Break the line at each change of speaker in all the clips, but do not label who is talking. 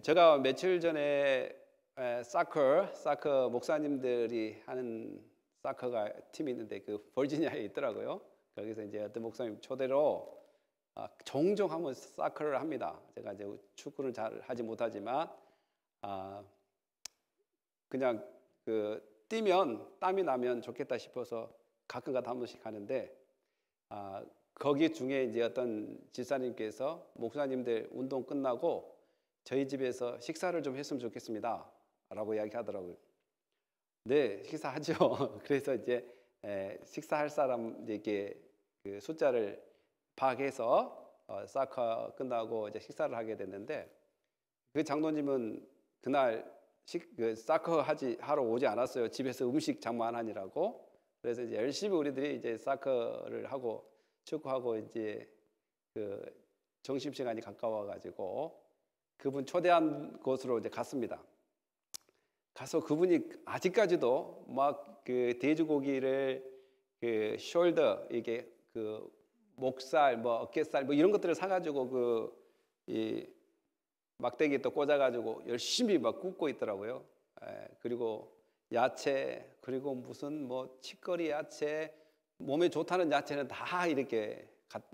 제가 며칠 전에 사커 목사님들이 하는 사커가 팀이 있는데 그 버지니아에 있더라고요. 거기서 이제 어떤 목사님 초대로 종종 한번 사커를 합니다. 제가 이제 축구를 잘 하지 못하지만 그냥 뛰면 땀이 나면 좋겠다 싶어서 가끔가다 한 번씩 하는데 거기 중에 이제 어떤 집사님께서 목사님들 운동 끝나고 저희 집에서 식사를 좀 했으면 좋겠습니다 라고 이야기하더라고요. 네, 식사하죠. 그래서 이제 식사할 사람 이렇게 그 숫자를 파악해서 사커 끝나고 이제 식사를 하게 됐는데 그 장로님은 그날 사커 하러 오지 않았어요. 집에서 음식 장만하느라고. 그래서 이제 열심히 우리들이 이제 사커를 하고 축구하고 이제 그 점심시간이 가까워가지고 그분 초대한 곳으로 이제 갔습니다. 가서 그분이 아직까지도 막 그 돼지고기를 그 숄더 이게 그 목살 뭐 어깨살 뭐 이런 것들을 사가지고 이 막대기에 또 꽂아가지고 열심히 막 굽고 있더라고요. 그리고 야채 그리고 무슨 뭐 치거리 야채 몸에 좋다는 야채는 다 이렇게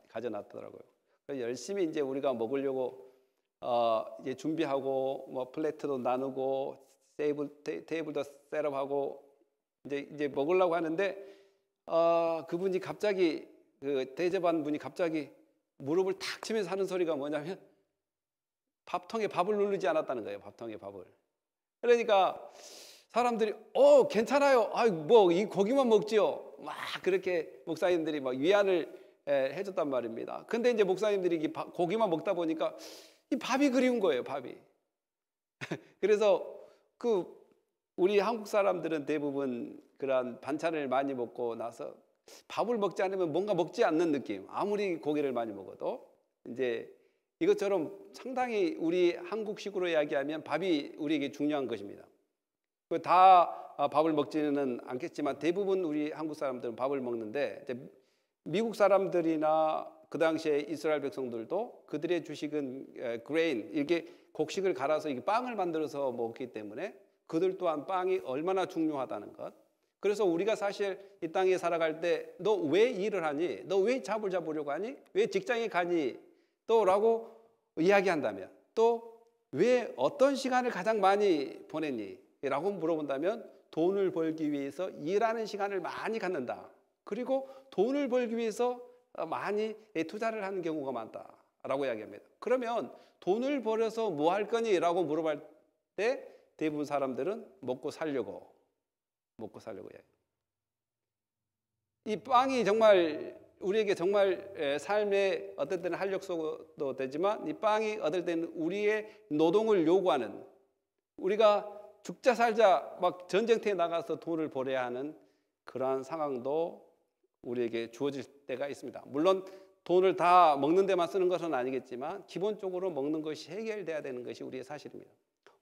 가져놨더라고요. 그래서 열심히 이제 우리가 먹으려고 이제 준비하고 뭐 플레이트도 나누고 테이블도 셋업하고 이제 먹으려고 하는데 그분이 갑자기 그 대접한 분이 갑자기 무릎을 탁 치면서 하는 소리가 뭐냐면 밥통에 밥을 누르지 않았다는 거예요. 밥통에 밥을. 그러니까 사람들이 괜찮아요. 뭐 이 고기만 먹지요. 막 그렇게 목사님들이 막 위안을 해줬단 말입니다. 근데 이제 목사님들이 고기만 먹다 보니까 이 밥이 그리운 거예요. 밥이. 그래서 우리 한국 사람들은 대부분 그런 반찬을 많이 먹고 나서 밥을 먹지 않으면 뭔가 먹지 않는 느낌. 아무리 고기를 많이 먹어도 이제 이것처럼 상당히 우리 한국식으로 이야기하면 밥이 우리에게 중요한 것입니다. 다 밥을 먹지는 않겠지만 대부분 우리 한국 사람들은 밥을 먹는데 미국 사람들이나 그 당시에 이스라엘 백성들도 그들의 주식은 그레인 이렇게 곡식을 갈아서 이게 빵을 만들어서 먹기 때문에 그들 또한 빵이 얼마나 중요하다는 것. 그래서 우리가 사실 이 땅에 살아갈 때 너 왜 일을 하니? 너 왜 잡을 잡으려고 하니? 왜 직장에 가니? 또 라고 이야기한다면 또 왜 어떤 시간을 가장 많이 보냈니? 라고 물어본다면 돈을 벌기 위해서 일하는 시간을 많이 갖는다. 그리고 돈을 벌기 위해서 많이 투자를 하는 경우가 많다라고 이야기합니다. 그러면 돈을 벌어서 뭐 할 거니? 라고 물어볼 때 대부분 사람들은 먹고 살려고 이야기해요. 이 빵이 정말 우리에게 정말 삶의 어떨 때는 활력소도 되지만 이 빵이 어떨 때는 우리의 노동을 요구하는 우리가 죽자 살자 막 전쟁터에 나가서 돈을 벌어야 하는 그러한 상황도 우리에게 주어질 때가 있습니다. 물론 돈을 다 먹는 데만 쓰는 것은 아니겠지만 기본적으로 먹는 것이 해결돼야 되는 것이 우리의 사실입니다.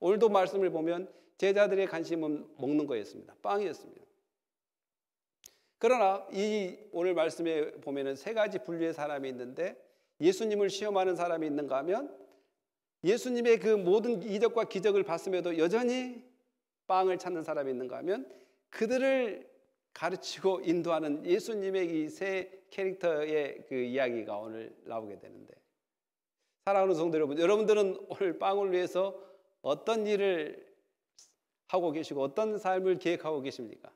오늘도 말씀을 보면 제자들의 관심은 먹는 거였습니다. 빵이었습니다. 그러나 이 오늘 말씀에 보면은 세 가지 분류의 사람이 있는데 예수님을 시험하는 사람이 있는가 하면 예수님의 그 모든 이적과 기적을 봤음에도 여전히 빵을 찾는 사람이 있는가 하면 그들을 가르치고 인도하는 예수님의 이 세 캐릭터의 그 이야기가 오늘 나오게 되는데 사랑하는 성도 여러분, 여러분들은 오늘 빵을 위해서 어떤 일을 하고 계시고 어떤 삶을 계획하고 계십니까?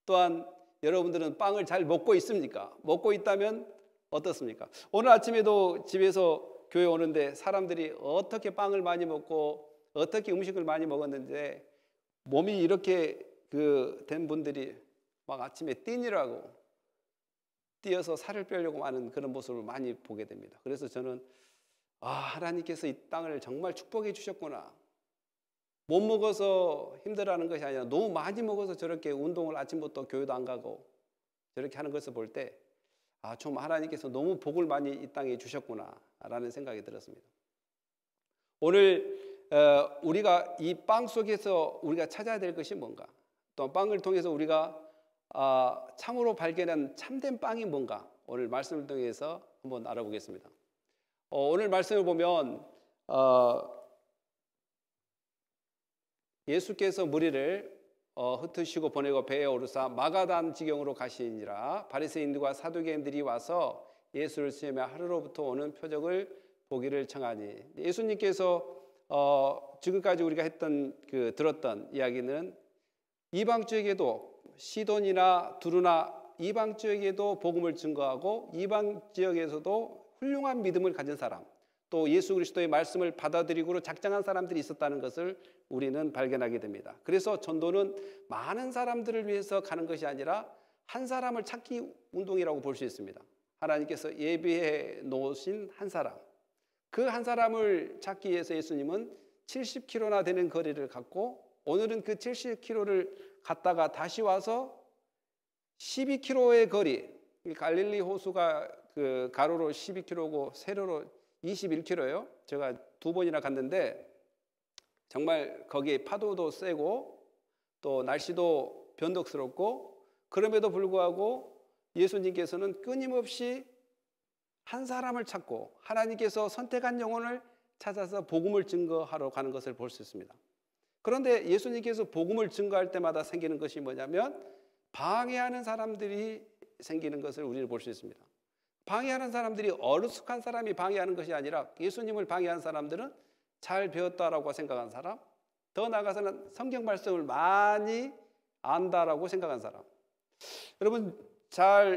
또한 여러분들은 빵을 잘 먹고 있습니까? 먹고 있다면 어떻습니까? 오늘 아침에도 집에서 교회 오는데 사람들이 어떻게 빵을 많이 먹고 어떻게 음식을 많이 먹었는데 몸이 이렇게 된 분들이 막 아침에 뛰어서 살을 빼려고 하는 그런 모습을 많이 보게 됩니다. 그래서 저는 하나님께서 이 땅을 정말 축복해 주셨구나. 못 먹어서 힘들어하는 것이 아니라 너무 많이 먹어서 저렇게 운동을 아침부터 교회도 안 가고 저렇게 하는 것을 볼 때 좀 하나님께서 너무 복을 많이 이 땅에 주셨구나 라는 생각이 들었습니다. 오늘 우리가 이 빵 속에서 우리가 찾아야 될 것이 뭔가 또 빵을 통해서 우리가 참으로 발견한 참된 빵이 뭔가 오늘 말씀을 통해서 한번 알아보겠습니다. 오늘 말씀을 보면 예수께서 무리를 흩으시고 보내고 배에 오르사 마가단 지경으로 가시니라. 바리새인들과 사두개인들이 와서 예수를 시험해 하루로부터 오는 표적을 보기를 청하니. 예수님께서 지금까지 우리가 들었던 이야기는 이방 지역에도 시돈이나 두루나 이방 지역에도 복음을 증거하고 이방 지역에서도 훌륭한 믿음을 가진 사람, 또 예수 그리스도의 말씀을 받아들이고 작정한 사람들이 있었다는 것을 우리는 발견하게 됩니다. 그래서 전도는 많은 사람들을 위해서 가는 것이 아니라 한 사람을 찾기 운동이라고 볼 수 있습니다. 하나님께서 예비해 놓으신 한 사람, 그 한 사람을 찾기 위해서 예수님은 70km나 되는 거리를 갔고, 오늘은 그 70km를 갔다가 다시 와서 12km의 거리, 갈릴리 호수가 그 가로로 12km고 세로로 21km예요. 제가 2번이나 갔는데 정말 거기에 파도도 세고 또 날씨도 변덕스럽고, 그럼에도 불구하고 예수님께서는 끊임없이 한 사람을 찾고 하나님께서 선택한 영혼을 찾아서 복음을 증거하러 가는 것을 볼 수 있습니다. 그런데 예수님께서 복음을 증거할 때마다 생기는 것이 뭐냐면 방해하는 사람들이 생기는 것을 우리는 볼 수 있습니다. 방해하는 사람들이 어리숙한 사람이 방해하는 것이 아니라 예수님을 방해한 사람들은 잘 배웠다라고 생각한 사람, 더 나아가서는 성경 말씀을 많이 안다라고 생각한 사람.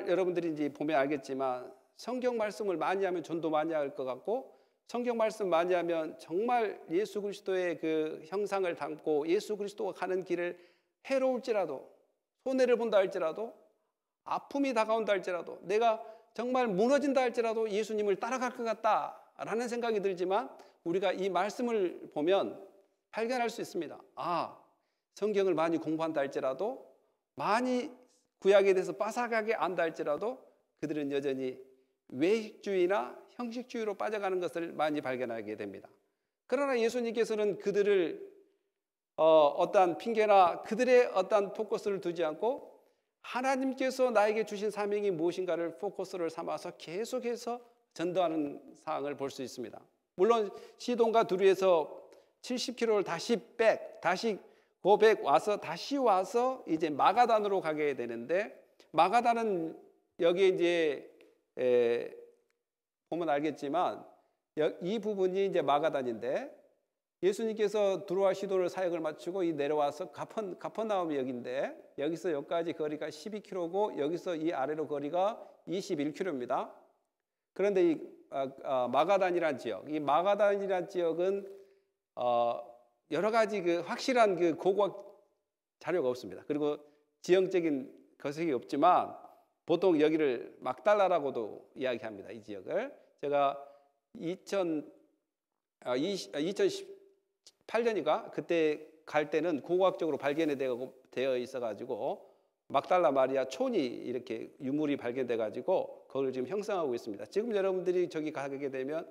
여러분들이 이제 보면 알겠지만 성경 말씀을 많이 하면 전도 많이 할 것 같고, 성경 말씀 많이 하면 정말 예수 그리스도의 그 형상을 담고 예수 그리스도가 가는 길을 해로울지라도, 손해를 본다 할지라도, 아픔이 다가온다 할지라도, 내가 정말 무너진다 할지라도 예수님을 따라갈 것 같다라는 생각이 들지만, 우리가 이 말씀을 보면 발견할 수 있습니다. 성경을 많이 공부한다 할지라도, 많이 구약에 대해서 빠삭하게 안다 할지라도 그들은 여전히 외식주의나 형식주의로 빠져가는 것을 많이 발견하게 됩니다. 그러나 예수님께서는 그들을 어떠한 핑계나 그들의 어떠한 포커스를 두지 않고 하나님께서 나에게 주신 사명이 무엇인가를 포커스를 삼아서 계속해서 전도하는 상황을 볼 수 있습니다. 물론 시돈과 두루에서 70km를 다시 고백 와서 다시 와서 이제 마가단으로 가게 되는데, 마가단은 여기에 이제 보면 알겠지만 이 부분이 이제 마가단인데, 예수님께서 두루와 시돈을 사역을 마치고 내려와서 가퍼나움 역인데, 여기서 여기까지 거리가 12km고 여기서 이 아래로 거리가 21km입니다. 그런데 이 마가단이라는 지역, 이 마가단이라는 지역은 여러 가지 그 확실한 그 고고학 자료가 없습니다. 그리고 지형적인 거색이 없지만 보통 여기를 막달라라고도 이야기합니다. 이 지역을 제가 2018년인가 그때 갈 때는 고고학적으로 발견이 되어 있어가지고 막달라 마리아 촌이 이렇게 유물이 발견돼가지고 그걸 지금 형성하고 있습니다. 지금 여러분들이 저기 가게 되면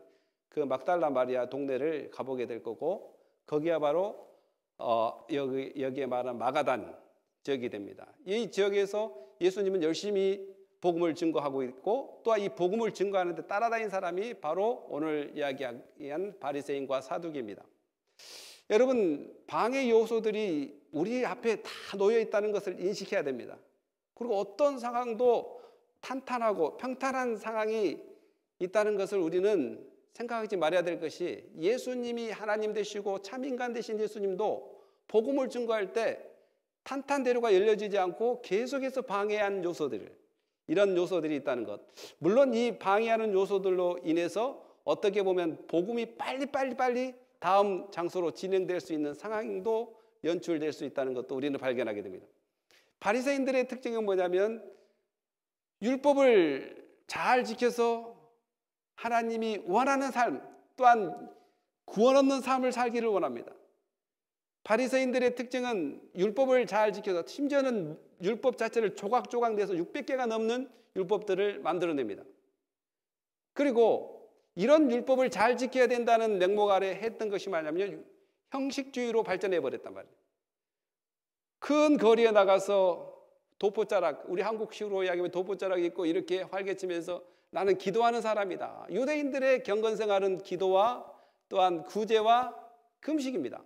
그 막달라 마리아 동네를 가보게 될 거고, 거기가 바로 여기에 말한 마가단 지역이 됩니다. 이 지역에서 예수님은 열심히 복음을 증거하고 있고, 또한 이 복음을 증거하는 데 따라다닌 사람이 바로 오늘 이야기한 바리새인과 사두개입니다. 여러분, 방해 요소들이 우리 앞에 다 놓여 있다는 것을 인식해야 됩니다. 그리고 어떤 상황도 탄탄하고 평탄한 상황이 있다는 것을 우리는 생각하지 말아야 될 것이, 예수님이 하나님 되시고 참인간 되신 예수님도 복음을 증거할 때 탄탄대로가 열려지지 않고 계속해서 방해한 요소들, 이런 요소들이 있다는 것. 물론 이 방해하는 요소들로 인해서 어떻게 보면 복음이 빨리 다음 장소로 진행될 수 있는 상황도 연출될 수 있다는 것도 우리는 발견하게 됩니다. 바리새인들의 특징은 뭐냐면 율법을 잘 지켜서 하나님이 원하는 삶, 또한 구원 없는 삶을 살기를 원합니다. 바리새인들의 특징은 율법을 잘 지켜서, 심지어는 율법 자체를 조각조각 내서 600개가 넘는 율법들을 만들어냅니다. 그리고 이런 율법을 잘 지켜야 된다는 명목 아래 했던 것이 뭐냐면 형식주의로 발전해 버렸단 말이에요. 큰 거리에 나가서 도포자락, 우리 한국식으로 이야기하면 도포자락 입고 이렇게 활개치면서 나는 기도하는 사람이다. 유대인들의 경건생활은 기도와 또한 구제와 금식입니다.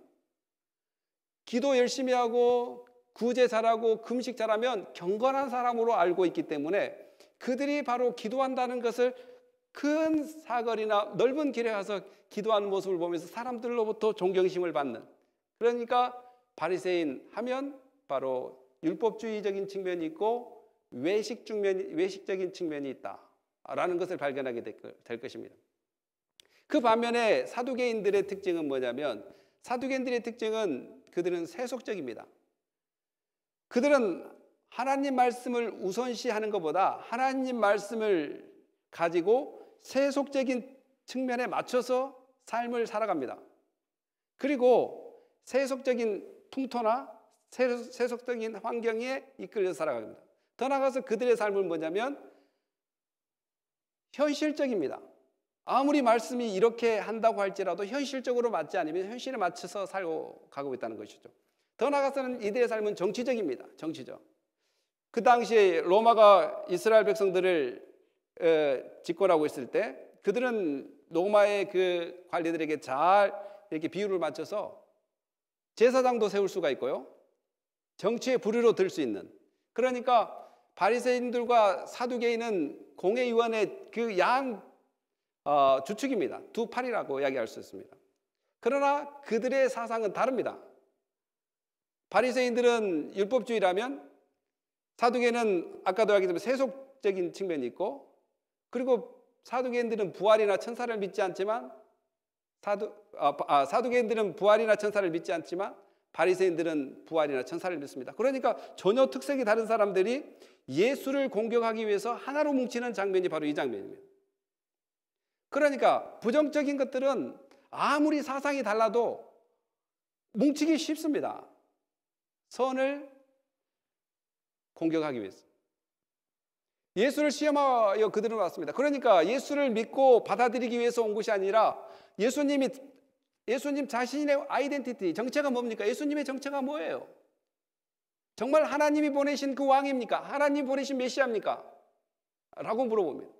기도 열심히 하고 구제 잘하고 금식 잘하면 경건한 사람으로 알고 있기 때문에 그들이 바로 기도한다는 것을 큰 사거리나 넓은 길에 가서 기도하는 모습을 보면서 사람들로부터 존경심을 받는, 그러니까 바리새인 하면 바로 율법주의적인 측면이 있고 외식적인 측면이 있다라는 것을 발견하게 될 것입니다. 그 반면에 사두개인들의 특징은 뭐냐면, 사두개인들의 특징은 그들은 세속적입니다. 그들은 하나님 말씀을 우선시하는 것보다 하나님 말씀을 가지고 세속적인 측면에 맞춰서 삶을 살아갑니다. 그리고 세속적인 풍토나 세속적인 환경에 이끌려 살아갑니다. 더 나아가서 그들의 삶은 뭐냐면 현실적입니다. 아무리 말씀이 이렇게 한다고 할지라도 현실적으로 맞지 않으면 현실에 맞춰서 살고 가고 있다는 것이죠. 더 나아가서는 이들의 삶은 정치적입니다. 정치적. 그 당시에 로마가 이스라엘 백성들을 집권하고 있을 때 그들은 로마의 그 관리들에게 잘 이렇게 비율을 맞춰서 제사장도 세울 수가 있고요, 정치의 부류로 들 수 있는, 그러니까 바리새인들과 사두개인은 공회의원의 그 주축입니다. 두 팔이라고 이야기할 수 있습니다. 그러나 그들의 사상은 다릅니다. 바리새인들은 율법주의라면 사두개인은 아까도 이야기했지만 세속적인 측면이 있고, 그리고 사두개인들은 부활이나 천사를 믿지 않지만 사두개인들은 부활이나 천사를 믿지 않지만 바리새인들은 부활이나 천사를 믿습니다. 그러니까 전혀 특색이 다른 사람들이 예수를 공격하기 위해서 하나로 뭉치는 장면이 바로 이 장면입니다. 그러니까 부정적인 것들은 아무리 사상이 달라도 뭉치기 쉽습니다. 선을 공격하기 위해서. 예수를 시험하여 그들은 왔습니다. 그러니까 예수를 믿고 받아들이기 위해서 온 것이 아니라 예수님 자신의 아이덴티티, 정체가 뭡니까? 예수님의 정체가 뭐예요? 정말 하나님이 보내신 그 왕입니까? 하나님이 보내신 메시아입니까? 라고 물어봅니다.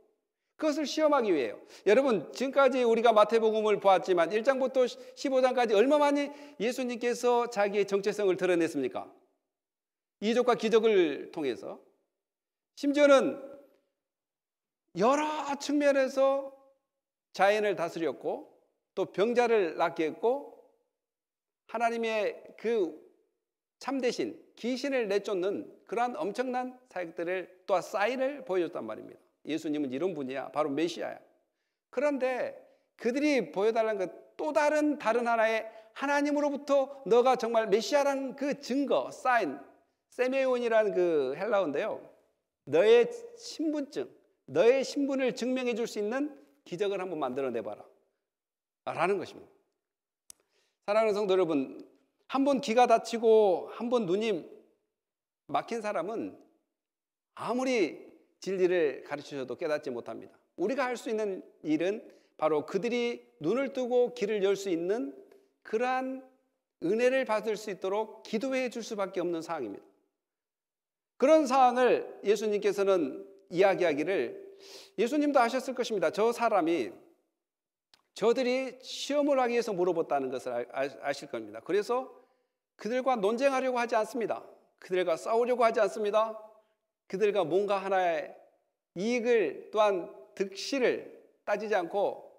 그것을 시험하기 위해요. 여러분, 지금까지 우리가 마태복음을 보았지만 1장부터 15장까지 얼마 많이 예수님께서 자기의 정체성을 드러냈습니까? 이적과 기적을 통해서. 심지어는 여러 측면에서 자연을 다스렸고 또 병자를 낫게 했고 하나님의 그 참되신 귀신을 내쫓는 그러한 엄청난 사역들을, 또한 사인을 보여줬단 말입니다. 예수님은 이런 분이야, 바로 메시아야. 그런데 그들이 보여달라는 것, 또 다른 하나의 하나님으로부터 너가 정말 메시아라는 그 증거, 사인, 세메온이라는 그 헬라어인데요, 너의 신분증, 너의 신분을 증명해 줄 수 있는 기적을 한번 만들어내봐라 라는 것입니다. 사랑하는 성도 여러분, 한 번 귀가 닫히고 한 번 눈이 막힌 사람은 아무리 진리를 가르치셔도 깨닫지 못합니다. 우리가 할 수 있는 일은 바로 그들이 눈을 뜨고 귀를 열 수 있는 그러한 은혜를 받을 수 있도록 기도해 줄 수밖에 없는 상황입니다. 그런 상황을 예수님께서는 이야기하기를, 예수님도 아셨을 것입니다. 저 사람이 저들이 시험을 하기 위해서 물어봤다는 것을 아실 겁니다. 그래서 그들과 논쟁하려고 하지 않습니다. 그들과 싸우려고 하지 않습니다. 그들과 뭔가 하나의 이익을, 또한 득실을 따지지 않고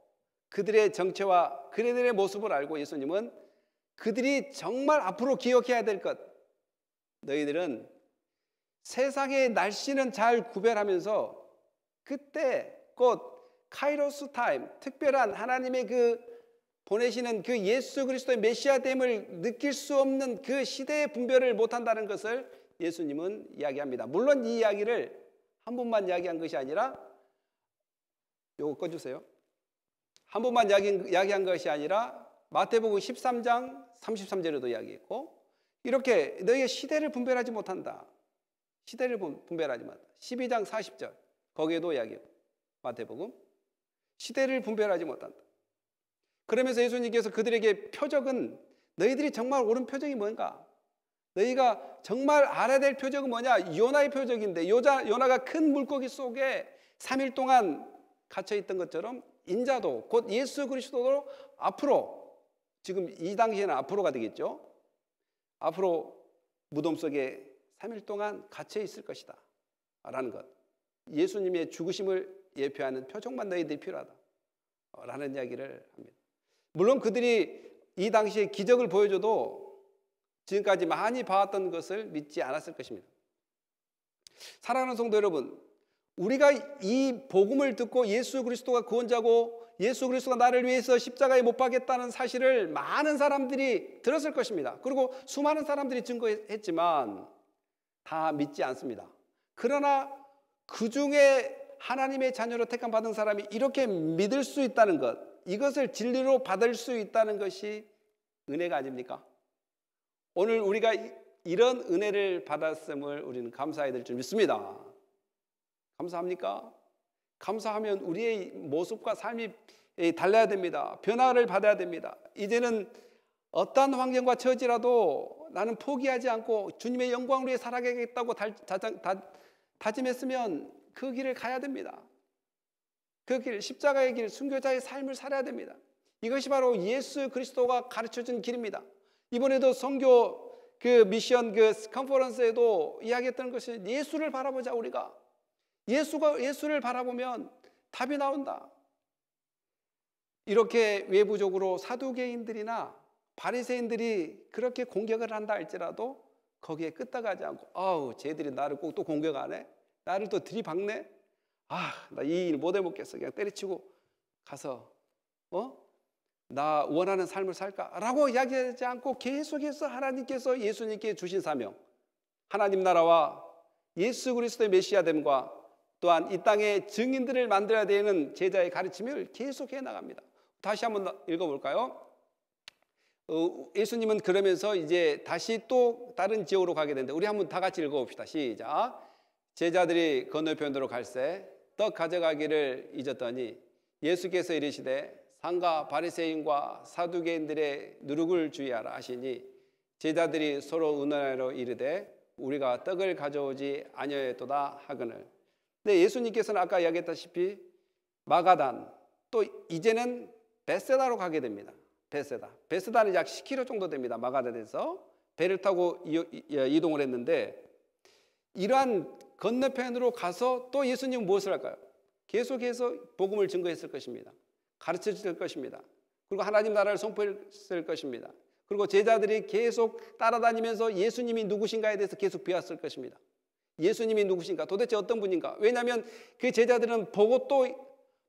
그들의 정체와 그들의 모습을 알고 예수님은 그들이 정말 앞으로 기억해야 될 것, 너희들은 세상의 날씨는 잘 구별하면서 그때 곧 카이로스 타임, 특별한 하나님의 그 보내시는 그 예수 그리스도의 메시아됨을 느낄 수 없는 그 시대의 분별을 못한다는 것을 예수님은 이야기합니다. 물론 이 이야기를 한 번만 이야기한 것이 아니라, 요거 꺼주세요. 한 번만 이야기한 것이 아니라 마태복음 13장 33절에도 이야기했고, 이렇게 너희의 시대를 분별하지 못한다. 시대를 분별하지 못한다. 12장 40절 거기에도 이야기해요. 마태복음 시대를 분별하지 못한다. 그러면서 예수님께서 그들에게 표적은, 너희들이 정말 옳은 표적이 뭔가, 너희가 정말 알아야 될 표적은 뭐냐, 요나의 표적인데, 요나가 큰 물고기 속에 3일 동안 갇혀있던 것처럼 인자도 곧 예수 그리스도도 앞으로, 지금 이 당시에는 앞으로가 되겠죠, 앞으로 무덤 속에 3일 동안 갇혀 있을 것이다 라는 것, 예수님의 죽으심을 예표하는 표적만 너희들이 필요하다 라는 이야기를 합니다. 물론 그들이 이 당시에 기적을 보여줘도 지금까지 많이 봐왔던 것을 믿지 않았을 것입니다. 사랑하는 성도 여러분, 우리가 이 복음을 듣고 예수 그리스도가 구원자고 예수 그리스도가 나를 위해서 십자가에 못 박겠다는 사실을 많은 사람들이 들었을 것입니다. 그리고 수많은 사람들이 증거했지만 다 믿지 않습니다. 그러나 그 중에 하나님의 자녀로 택함 받은 사람이 이렇게 믿을 수 있다는 것, 이것을 진리로 받을 수 있다는 것이 은혜가 아닙니까? 오늘 우리가 이런 은혜를 받았음을 우리는 감사해야 될 줄 믿습니다. 감사합니까? 감사하면 우리의 모습과 삶이 달라야 됩니다. 변화를 받아야 됩니다. 이제는 어떠한 환경과 처지라도 나는 포기하지 않고 주님의 영광을 위해 살아가겠다고 다짐했으면 그 길을 가야 됩니다. 그 길, 십자가의 길, 순교자의 삶을 살아야 됩니다. 이것이 바로 예수 그리스도가 가르쳐준 길입니다. 이번에도 선교 미션 컨퍼런스에도 이야기했던 것이 예수를 바라보자. 우리가 예수를 바라보면 답이 나온다. 이렇게 외부적으로 사두개인들이나 바리새인들이 그렇게 공격을 한다 할지라도 거기에 끄떡하지 않고, 아우 쟤들이 나를 꼭 또 공격하네, 나를 또 들이박네, 나 이 일 못 해먹겠어, 그냥 때려치고 가서 나 원하는 삶을 살까라고 이야기하지 않고 계속해서 하나님께서 예수님께 주신 사명, 하나님 나라와 예수 그리스도의 메시아됨과 또한 이 땅에 증인들을 만들어야 되는 제자의 가르침을 계속해 나갑니다. 다시 한번 읽어볼까요? 예수님은 그러면서 이제 다시 또 다른 지역으로 가게 되는데, 우리 한번 다 같이 읽어봅시다. 시작. 제자들이 건너편으로 갈새 떡 가져가기를 잊었더니 예수께서 이르시되 상가 바리새인과 사두개인들의 누룩을 주의하라 하시니 제자들이 서로 의논하여 이르되 우리가 떡을 가져오지 아니하였도다 하거늘. 근데 예수님께서는 아까 이야기했다시피 마가단, 또 이제는 베세다로 가게 됩니다. 베세다는 약 10km 정도 됩니다. 마가단에서 배를 타고 이동을 했는데, 이러한 건너편으로 가서 또 예수님은 무엇을 할까요? 계속해서 복음을 증거했을 것입니다. 가르쳐줄 것입니다. 그리고 하나님 나라를 선포했을 것입니다. 그리고 제자들이 계속 따라다니면서 예수님이 누구신가에 대해서 계속 배웠을 것입니다. 예수님이 누구신가? 도대체 어떤 분인가? 왜냐하면 그 제자들은 보고 또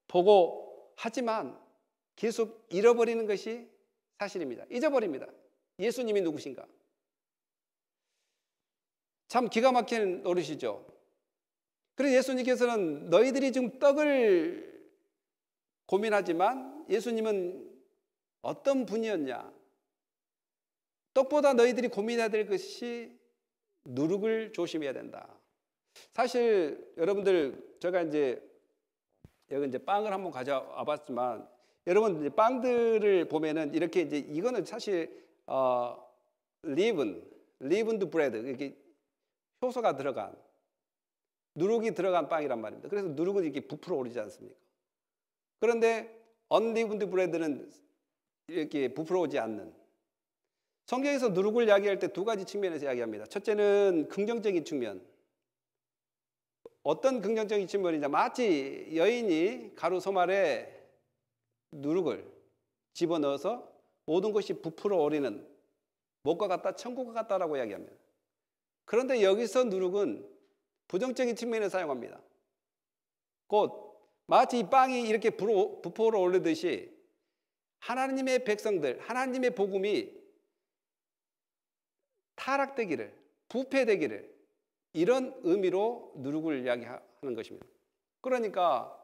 보고 하지만 계속 잃어버리는 것이 사실입니다. 잊어버립니다. 예수님이 누구신가? 참 기가 막힌 노릇이죠. 그래서 예수님께서는 너희들이 지금 떡을 고민하지만 예수님은 어떤 분이었냐? 떡보다 너희들이 고민해야 될 것이 누룩을 조심해야 된다. 사실 여러분들, 제가 여기 이제 빵을 한번 가져와 봤지만, 여러분 이제 빵들을 보면은 이렇게 이제 이거는 사실 리븐드 브레드, 이렇게 효소가 들어간, 누룩이 들어간 빵이란 말입니다. 그래서 누룩은 이렇게 부풀어 오르지 않습니까? 그런데 언리븐드 브레드는 이렇게 부풀어 오지 않는. 성경에서 누룩을 이야기할 때 두 가지 측면에서 이야기합니다. 첫째는 긍정적인 측면. 어떤 긍정적인 측면이냐? 마치 여인이 가루 소말에 누룩을 집어넣어서 모든 것이 부풀어 오르는 목과 같다, 천국과 같다라고 이야기합니다. 그런데 여기서 누룩은 부정적인 측면에 사용합니다. 곧 마치 이 빵이 이렇게 부풀어 오르듯이 하나님의 백성들, 하나님의 복음이 타락되기를, 부패되기를, 이런 의미로 누룩을 이야기하는 것입니다. 그러니까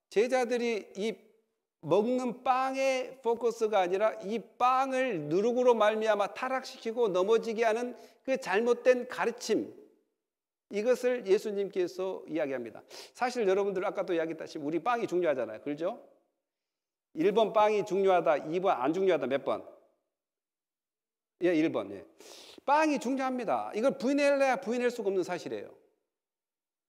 제자들이 이 먹는 빵의 포커스가 아니라 이 빵을 누룩으로 말미암아 타락시키고 넘어지게 하는 그 잘못된 가르침, 이것을 예수님께서 이야기합니다. 사실 여러분들 아까도 이야기했다시피 우리 빵이 중요하잖아요. 그렇죠? 1번 빵이 중요하다, 2번 안 중요하다, 몇 번? 1번. 빵이 중요합니다. 이걸 부인해야 부인할 수가 없는 사실이에요.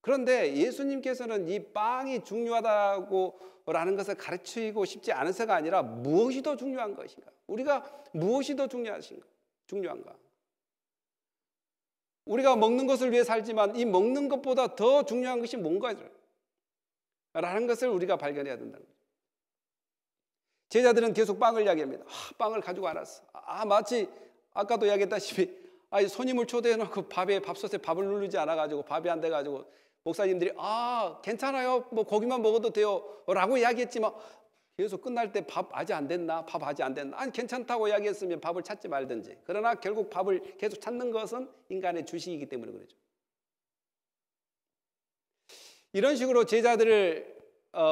그런데 예수님께서는 이 빵이 중요하다고 라는 것을 가르치고 싶지 않아서가 아니라 무엇이 더 중요한 것인가? 우리가 무엇이 더 중요한가? 우리가 먹는 것을 위해 살지만 이 먹는 것보다 더 중요한 것이 뭔가라는 것을 우리가 발견해야 된다는 거죠. 제자들은 계속 빵을 이야기합니다. 빵을 가지고 안 왔어. 마치 아까도 이야기했다시피 손님을 초대해놓고 밥솥에 밥을 누르지 않아가지고 밥이 안 돼가지고 목사님들이 괜찮아요, 뭐 고기만 먹어도 돼요 라고 이야기했지만 계속 끝날 때 밥 아직 안 됐나? 밥 아직 안 됐나? 아니 괜찮다고 이야기했으면 밥을 찾지 말든지. 그러나 결국 밥을 계속 찾는 것은 인간의 주식이기 때문에 그렇죠. 이런 식으로 제자들을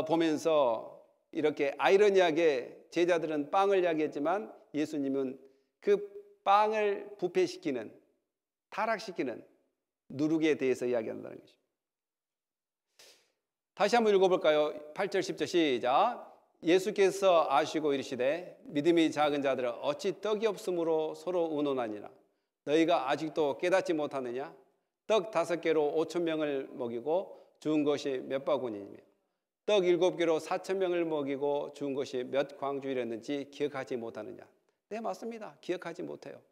보면서 이렇게 아이러니하게 제자들은 빵을 이야기했지만 예수님은 그 빵을 부패시키는, 타락시키는 누룩에 대해서 이야기한다는 것입니다. 다시 한번 읽어볼까요? 8절 10절 시작. 예수께서 아시고 이르시되 믿음이 작은 자들아 어찌 떡이 없으므로 서로 의논하니라. 너희가 아직도 깨닫지 못하느냐? 떡 5개로 5,000명을 먹이고 주운 것이 몇 바구니이며 떡 7개로 4,000명을 먹이고 주운 것이 몇 광주일이었는지 기억하지 못하느냐? 네, 맞습니다. 기억하지 못해요.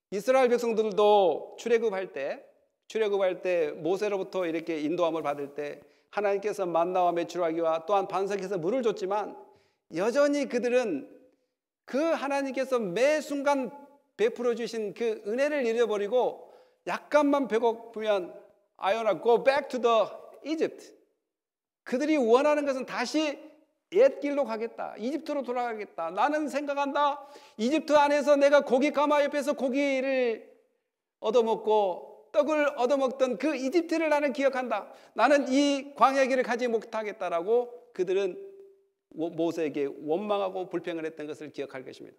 이스라엘 백성들도 출애굽할 때 모세로부터 이렇게 인도함을 받을 때 하나님께서 만나와 메추라기와 또한 반석에서 물을 줬지만 여전히 그들은 그 하나님께서 매 순간 베풀어 주신 그 은혜를 잃어버리고 약간만 배고프면 I wanna go back to the Egypt. 그들이 원하는 것은 다시 옛 길로 가겠다. 이집트로 돌아가겠다. 나는 생각한다. 이집트 안에서 내가 고기 가마 옆에서 고기를 얻어먹고 떡을 얻어먹던 그 이집트를 나는 기억한다. 나는 이 광야의 길을 가지 못하겠다라고 그들은 모세에게 원망하고 불평을 했던 것을 기억할 것입니다.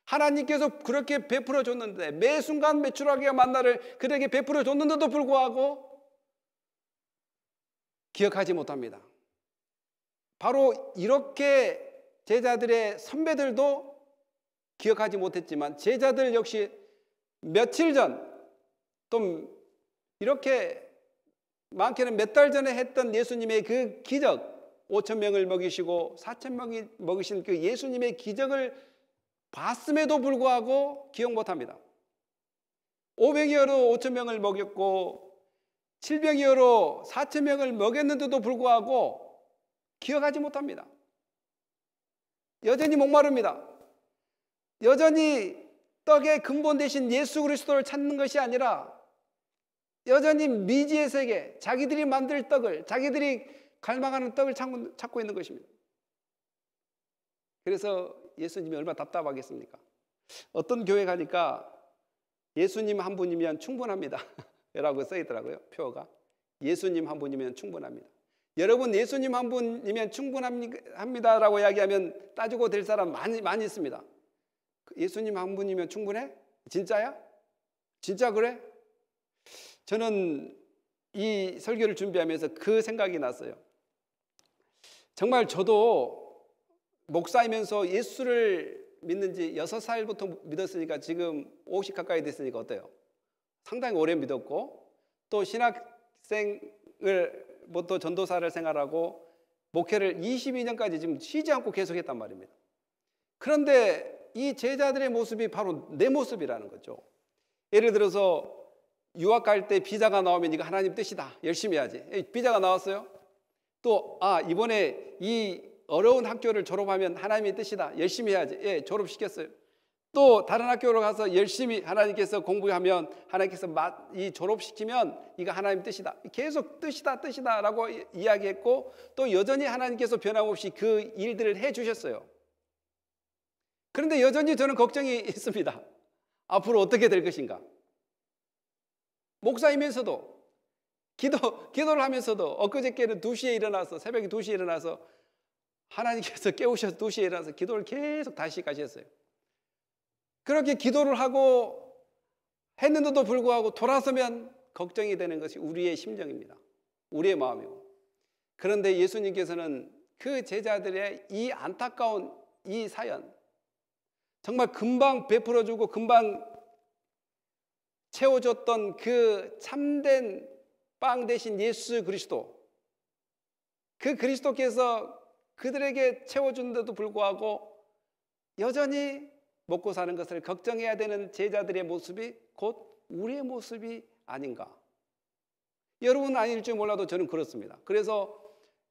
하나님께서 그렇게 베풀어 줬는데 매 순간 메추라기와 만나를 그들에게 베풀어 줬는데도 불구하고 기억하지 못합니다. 바로 이렇게 제자들의 선배들도 기억하지 못했지만 제자들 역시 며칠 전 또 이렇게 많게는 몇 달 전에 했던 예수님의 그 기적 5,000명을 먹이시고 4,000명이 먹이신 그 예수님의 기적을 봤음에도 불구하고 기억 못합니다. 500여로 5,000명을 먹였고 700여로 4,000명을 먹였는데도 불구하고 기억하지 못합니다. 여전히 목마릅니다. 여전히 떡의 근본 대신 예수 그리스도를 찾는 것이 아니라 여전히 미지의 세계, 자기들이 만들 떡을, 자기들이 갈망하는 떡을 찾고 있는 것입니다. 그래서 예수님이 얼마나 답답하겠습니까? 어떤 교회 가니까 예수님 한 분이면 충분합니다 라고 써있더라고요. 표가 예수님 한 분이면 충분합니다. 여러분 예수님 한 분이면 충분합니다 라고 이야기하면 따지고 될 사람 많이 있습니다. 예수님 한 분이면 충분해? 진짜야? 진짜 그래? 저는 이 설교를 준비하면서 그 생각이 났어요. 정말 저도 목사이면서 예수를 믿는 지 6살부터 믿었으니까 지금 50 가까이 됐으니까 어때요? 상당히 오래 믿었고 또 신학생을 전도사를 생활하고 목회를 22년까지 지금 쉬지 않고 계속했단 말입니다. 그런데 이 제자들의 모습이 바로 내 모습이라는 거죠. 예를 들어서 유학 갈 때 비자가 나오면 이거 하나님 뜻이다. 열심히 해야지. 비자가 나왔어요. 또 이번에 이 어려운 학교를 졸업하면 하나님의 뜻이다. 열심히 해야지. 예, 졸업시켰어요. 또 다른 학교로 가서 열심히 하나님께서 공부하면 하나님께서 이 졸업시키면 이거 하나님 뜻이다. 계속 뜻이다 라고 이야기했고 또 여전히 하나님께서 변함없이 그 일들을 해주셨어요. 그런데 여전히 저는 걱정이 있습니다. 앞으로 어떻게 될 것인가? 목사이면서도 기도를 하면서도 엊그저께는 2시에 일어나서 새벽에 2시에 일어나서 하나님께서 깨우셔서 2시에 일어나서 기도를 계속 다시 가셨어요. 그렇게 기도를 하고 했는데도 불구하고 돌아서면 걱정이 되는 것이 우리의 심정입니다. 우리의 마음이고. 그런데 예수님께서는 그 제자들의 이 안타까운 이 사연 정말 금방 베풀어주고 금방 채워줬던 그 참된 빵 대신 예수 그리스도 그 그리스도께서 그들에게 채워준데도 불구하고 여전히 먹고 사는 것을 걱정해야 되는 제자들의 모습이 곧 우리의 모습이 아닌가? 여러분은 아닐지 몰라도 저는 그렇습니다. 그래서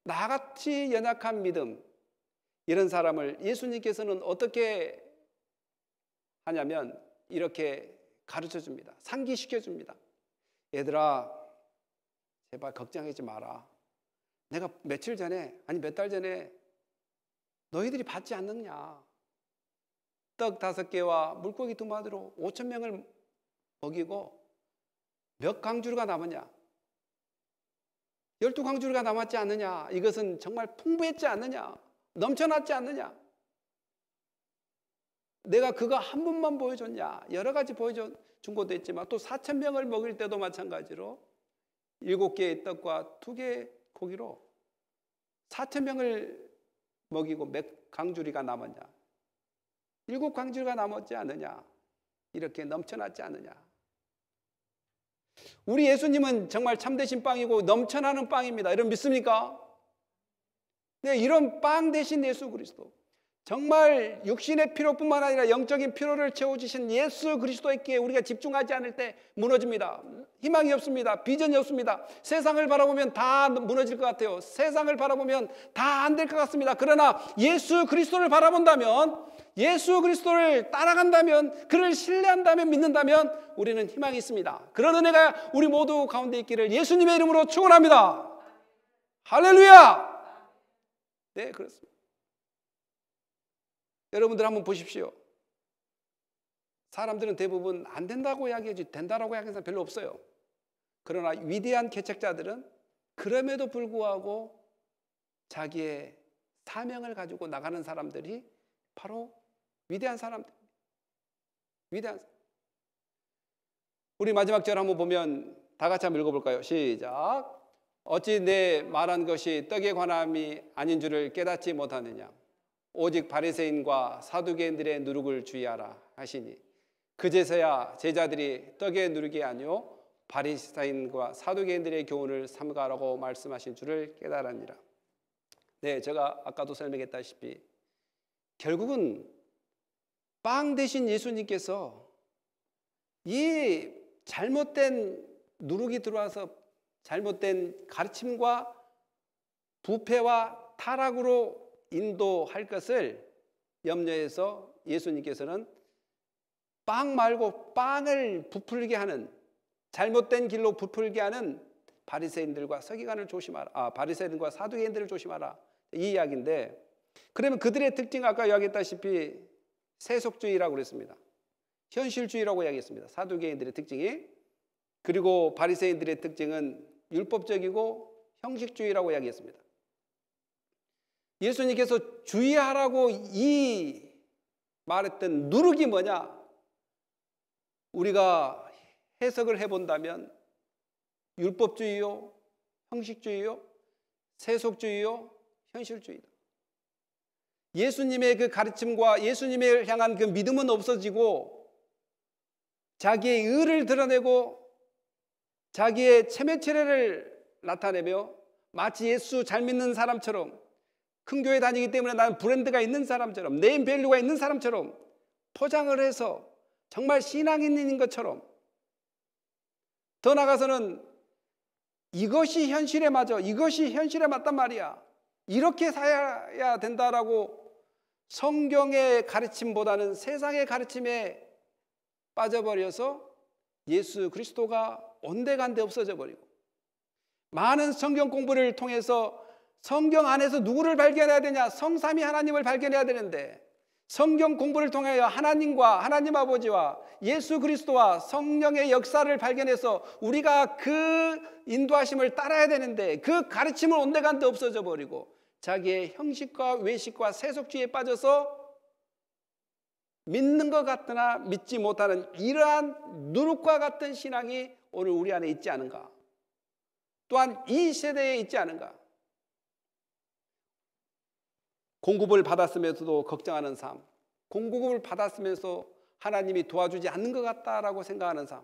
나같이 연약한 믿음, 이런 사람을 예수님께서는 어떻게 하냐면 이렇게 가르쳐 줍니다. 상기시켜 줍니다. 얘들아, 제발 걱정하지 마라. 내가 며칠 전에, 아니 몇 달 전에 너희들이 받지 않느냐? 떡 5개와 물고기 2마리로 5,000명을 먹이고 몇 강주류가 남았냐? 12강주류가 남았지 않느냐? 이것은 정말 풍부했지 않느냐? 넘쳐났지 않느냐? 내가 그거 한 번만 보여줬냐? 여러 가지 보여준 것도 있지만 또 4,000명을 먹일 때도 마찬가지로 7개의 떡과 2개의 고기로 4,000명을 먹이고 몇 강주리가 남았냐? 7강주리가 남았지 않느냐? 이렇게 넘쳐났지 않느냐? 우리 예수님은 정말 참되신 빵이고 넘쳐나는 빵입니다. 여러분 믿습니까? 네, 이런 빵 대신 예수 그리스도, 정말 육신의 피로뿐만 아니라 영적인 피로를 채워주신 예수 그리스도에게 우리가 집중하지 않을 때 무너집니다. 희망이 없습니다. 비전이 없습니다. 세상을 바라보면 다 무너질 것 같아요. 세상을 바라보면 다 안 될 것 같습니다. 그러나 예수 그리스도를 바라본다면, 예수 그리스도를 따라간다면, 그를 신뢰한다면, 믿는다면 우리는 희망이 있습니다. 그런 은혜가 우리 모두 가운데 있기를 예수님의 이름으로 축원합니다. 할렐루야. 네, 그렇습니다. 여러분들 한번 보십시오. 사람들은 대부분 안 된다고 이야기하지 된다라고 이야기하는 사람 별로 없어요. 그러나 위대한 개척자들은 그럼에도 불구하고 자기의 사명을 가지고 나가는 사람들이 바로 위대한 사람들. 위대한 사람. 우리 마지막 절 한번 보면 다 같이 한번 읽어볼까요? 시작. 어찌 내 말한 것이 떡에 관함이 아닌 줄을 깨닫지 못하느냐? 오직 바리새인과 사두개인들의 누룩을 주의하라 하시니 그제서야 제자들이 떡의 누룩이 아니요 바리새인과 사두개인들의 교훈을 삼가라고 말씀하신 줄을 깨달으니라. 네, 제가 아까도 설명했다시피 결국은 빵 대신 예수님께서 이 잘못된 누룩이 들어와서 잘못된 가르침과 부패와 타락으로 인도할 것을 염려해서 예수님께서는 빵 말고 빵을 부풀게 하는, 잘못된 길로 부풀게 하는 바리새인들과 서기관을 조심하라. 바리새인과 사두개인들을 조심하라. 이 이야기인데, 그러면 그들의 특징 아까 이야기했다시피 세속주의라고 그랬습니다. 현실주의라고 이야기했습니다. 사두개인들의 특징이. 그리고 바리새인들의 특징은 율법적이고 형식주의라고 이야기했습니다. 예수님께서 주의하라고 이 말했던 누룩이 뭐냐? 우리가 해석을 해본다면 율법주의요, 형식주의요, 세속주의요, 현실주의다. 예수님의 그 가르침과 예수님을 향한 그 믿음은 없어지고 자기의 의를 드러내고 자기의 체면체례를 나타내며 마치 예수 잘 믿는 사람처럼, 큰 교회 다니기 때문에 나는 브랜드가 있는 사람처럼, 네임밸류가 있는 사람처럼 포장을 해서 정말 신앙인인 것처럼, 더 나아가서는 이것이 현실에 맞아, 이것이 현실에 맞단 말이야, 이렇게 살아야 된다라고 성경의 가르침보다는 세상의 가르침에 빠져버려서 예수 그리스도가 온데간데 없어져 버리고, 많은 성경 공부를 통해서 성경 안에서 누구를 발견해야 되냐? 성삼위 하나님을 발견해야 되는데, 성경 공부를 통하여 하나님과 하나님 아버지와 예수 그리스도와 성령의 역사를 발견해서 우리가 그 인도하심을 따라야 되는데, 그 가르침을 온데간데 없어져 버리고 자기의 형식과 외식과 세속주의에 빠져서 믿는 것 같으나 믿지 못하는 이러한 누룩과 같은 신앙이 오늘 우리 안에 있지 않은가? 또한 이 세대에 있지 않은가? 공급을 받았으면서도 걱정하는 삶, 공급을 받았으면서 하나님이 도와주지 않는 것 같다라고 생각하는 삶,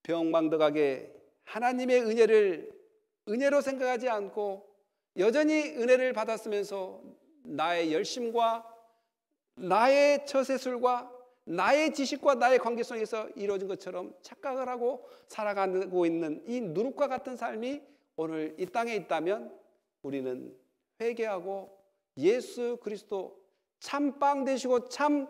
병망덕하게 하나님의 은혜로 생각하지 않고 여전히 은혜를 받았으면서 나의 열심과 나의 처세술과 나의 지식과 나의 관계성에서 이루어진 것처럼 착각을 하고 살아가고 있는 이 누룩과 같은 삶이 오늘 이 땅에 있다면 우리는 회개하고 예수 그리스도 참 빵 되시고 참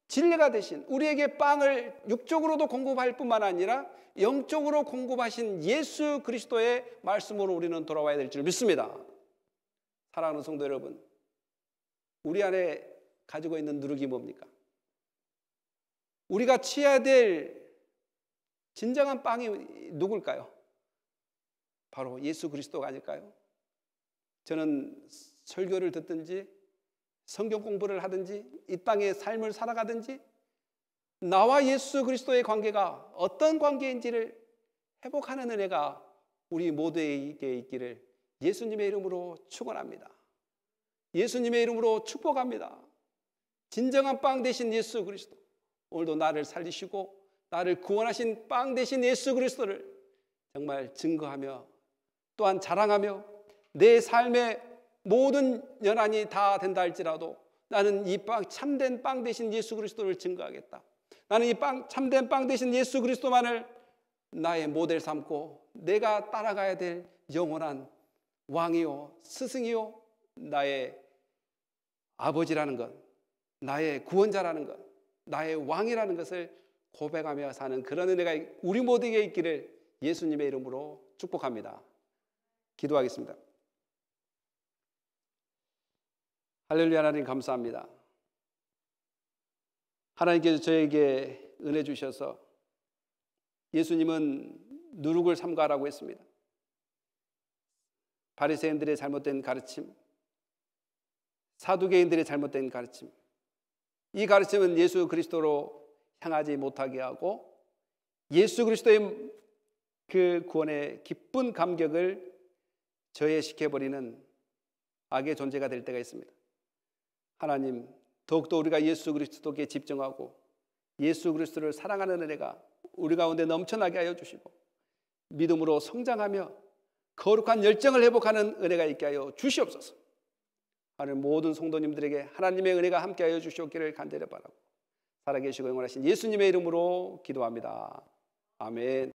진리가 되신, 우리에게 빵을 육적으로도 공급할 뿐만 아니라 영적으로 공급하신 예수 그리스도의 말씀으로 우리는 돌아와야 될 줄 믿습니다. 사랑하는 성도 여러분, 우리 안에 가지고 있는 누룩이 뭡니까? 우리가 취해야 될 진정한 빵이 누굴까요? 바로 예수 그리스도가 아닐까요? 저는 설교를 듣든지 성경 공부를 하든지 이 땅의 삶을 살아가든지 나와 예수 그리스도의 관계가 어떤 관계인지를 회복하는 은혜가 우리 모두에게 있기를 예수님의 이름으로 축원합니다. 예수님의 이름으로 축복합니다. 진정한 빵 되신 예수 그리스도, 오늘도 나를 살리시고 나를 구원하신 빵 되신 예수 그리스도를 정말 증거하며 또한 자랑하며 내 삶의 모든 연한이 다 된다 할지라도 나는 이 참된 빵 되신 예수 그리스도를 증거하겠다. 나는 이 참된 빵 되신 예수 그리스도만을 나의 모델 삼고 내가 따라가야 될 영원한 왕이요 스승이요 나의 아버지라는 것, 나의 구원자라는 것, 나의 왕이라는 것을 고백하며 사는 그런 은혜가 우리 모두에게 있기를 예수님의 이름으로 축복합니다. 기도하겠습니다. 할렐루야. 하나님 감사합니다. 하나님께서 저에게 은혜 주셔서 예수님은 누룩을 삼가라고 했습니다. 바리새인들의 잘못된 가르침, 사두개인들의 잘못된 가르침, 이 가르침은 예수 그리스도로 향하지 못하게 하고 예수 그리스도의 그 구원의 기쁜 감격을 저해시켜버리는 악의 존재가 될 때가 있습니다. 하나님, 더욱더 우리가 예수 그리스도께 집중하고 예수 그리스도를 사랑하는 은혜가 우리 가운데 넘쳐나게 하여 주시고 믿음으로 성장하며 거룩한 열정을 회복하는 은혜가 있게 하여 주시옵소서. 하나님, 모든 성도님들에게 하나님의 은혜가 함께하여 주시옵기를 간절히 바라고 살아계시고 영원하신 예수님의 이름으로 기도합니다. 아멘.